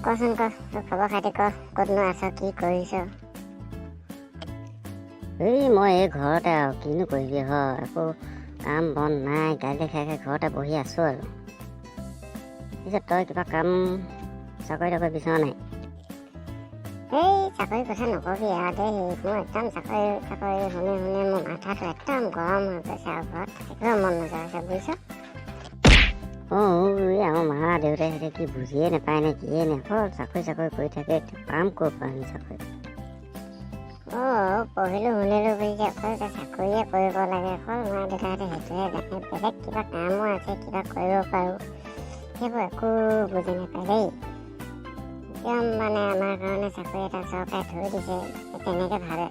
কচোন ক, তোৰ খবৰ খাতি ক, ক'তনো আছ, কি কৰিছ? মই এই ঘৰতে আৰু কিনো কৰিবি হয়, একো কাম বন নাই, গালি খাই খাই ঘৰতে বহি আছোঁ আৰু। পিছত তই কিবা কাম চাকৰি বিচৰা নাই? চাকৰি কথা নকবি আৰু দেই, মোৰ একদম চাকৰি শুনি মোৰ মাথাটো একদম গৰম হৈ গৈছে আৰু ঘৰত থাকিব মন নোযোৱা হৈছে, বুজিছ? আমাৰ মা দেউতাই সিহঁতে কি বুজিয়ে নাপায় নে কিয়ে নে, চাকৰি কৰি থাকে, কাম ক'ৰ পৰা আনি চাকৰি? পঢ়িলোঁ শুনিলোঁ বুলি যে অকল যে চাকৰিয়ে কৰিব লাগে, অকল মা দেউতাহঁতে সেইটোহে জানে, বেলেগ কিবা কামো আছে, কিবা কৰিব পাৰোঁ, সেইবোৰ একো বুজি নাপায় দেই। একদম আমাৰ কাৰণে চাকৰি এটা চৰকাৰে থৈ দিছে, তেনেকৈ ভাবে।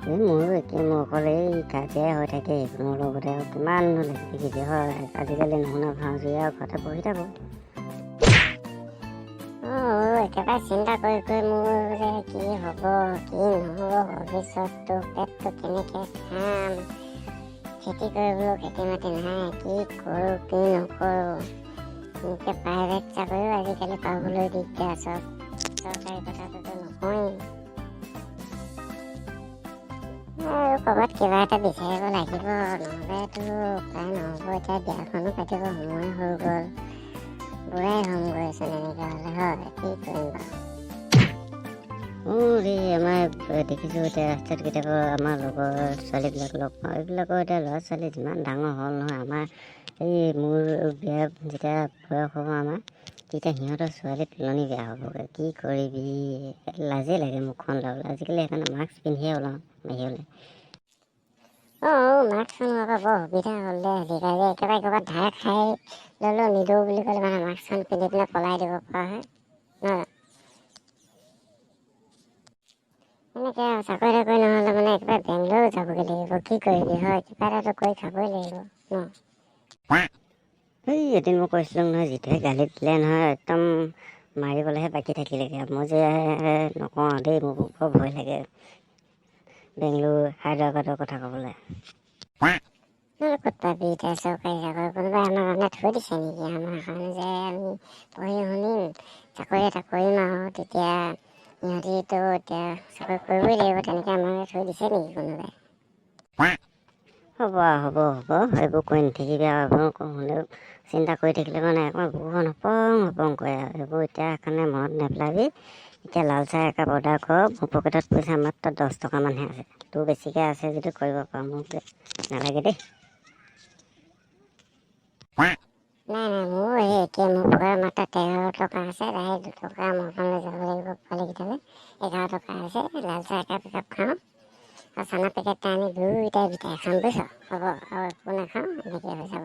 মোৰো একে, মোৰ অকল এই কাজিয়াই হৈ থাকে এইবোৰৰ লগতে, আৰু কিমান লাগি থাকিবি হয়, আজিকালি নুশুনা ভাওজুৰি আৰু ঘৰতে বহি থাকোঁ। একেবাৰে চিন্তা কৰি মোৰ যে কি হ'ব কি নহ'ব, ভৱিষ্যতটো পেটটো কেনেকৈ খাম, খেতি কৰিবলৈ খেতি মাটি নাই, কি কৰোঁ কি নকৰোঁ, এনেকৈ প্ৰাইভেট চাকৰিও আজিকালি পাবলৈ দিগদাৰ, চৰকাৰী কথাটোতো নকওঁৱেই। আৰু ক'ৰবাত কিবা এটা বিচাৰিব লাগিব, নহ'লেতো উপায় নহ'ব। এতিয়া বিয়াখনো পাতিব সময় হৈ গ'ল, বুঢ়াই হ'মগৈচোন এনেকৈ হ'লে, হয় কি কৰিম বাৰু? আমাৰ দেখিছোঁ এতিয়া ৰাস্তাত কেতিয়াবা আমাৰ লগৰ ছোৱালীবিলাক লগ পাওঁ, এইবিলাকৰ এতিয়া ল'ৰা ছোৱালী যিমান ডাঙৰ হ'ল নহয়, আমাৰ মোৰ বিয়া যেতিয়া বয়স হ'ব আমাৰ, তেতিয়া সিহঁতৰ ছোৱালী তুলনি বেয়া হ'বগৈ, কি কৰিবি? লাজেই লাগে মুখখন ল'বলৈ, আজিকালি সেইকাৰণে মাস্ক পিন্ধিয়ে ওলাওঁ বাহিৰলৈ। মাস্কখন আকৌ বৰ সুবিধা হ'ল দে, আজিকালি একেবাৰে ক'ৰবাত ধাৰ খাই ল'লেও নিদিওঁ বুলি ক'লে মানে মাস্কখন পিন্ধি পেলাই পলাই দিব পৰা হয়, নহয়? এনেকৈ আৰু চাকৰি নহ'লে মানে একেবাৰে বেংগলোৰো যাবগৈ লাগিব, কি কৰিবি হয়, কিবা এটাতো কৰি খাবই লাগিব ন? এদিন মই কৈছিলোঁ নহয়, যিটোহে গালি দিলে নহয়, একদম মাৰিবলৈহে বাকী থাকিলেগৈ। মই যে নকওঁ দেই, মোৰ বৰ ভয় লাগে বেংগলোৰ হায়দৰাবাদৰ কথা ক'বলৈ। ক'ত পাবি এতিয়া চৰকাৰী চাকৰি? কোনোবাই আমাৰ কাৰণে থৈ দিছে নেকি আমাৰ কাৰণে যে আমি পঢ়ি শুনিম, চাকৰি এটা কৰিম আৰু তেতিয়া সিহঁতিতো এতিয়া চাকৰি কৰিবই লাগিব, তেনেকৈ আমাক থৈ দিছে নেকি কোনোবাই? হ'ব এইবোৰ কৰি নাথাকিবি আৰু, এইবোৰ হ'লেও চিন্তা কৰি থাকিলে মানে অকণমান বুকুখন হপং কৰে আৰু, এইবোৰ এতিয়া সেইকাৰণে মনত নেপেলাবি। এতিয়া লাল চাহ একাপ অৰ্ডাৰ কৰ, মোৰ পকেটত পইচা মাত্ৰ 10 টকামানহে আছে, তোৰ বেছিকৈ আছে যদি কৰিব পাৰ, মোক নালাগে দেই। নাই মোৰ সেই একেই, মোৰ পকেটত মাত্ৰ 13 টকা আছে, তাৰে 2 টকা মই অকণলৈ যাব লাগিব পোৱালীকেইটালৈ, 11 টকা আছে, লাল চাহ একাপ খাওঁ আৰু চানা পেকেট এটা আনি দুয়োটাই বিটাই খাম, বুজিছ? হ'ব আৰু একো নাখাওঁ, এনেকৈ হৈ যাব।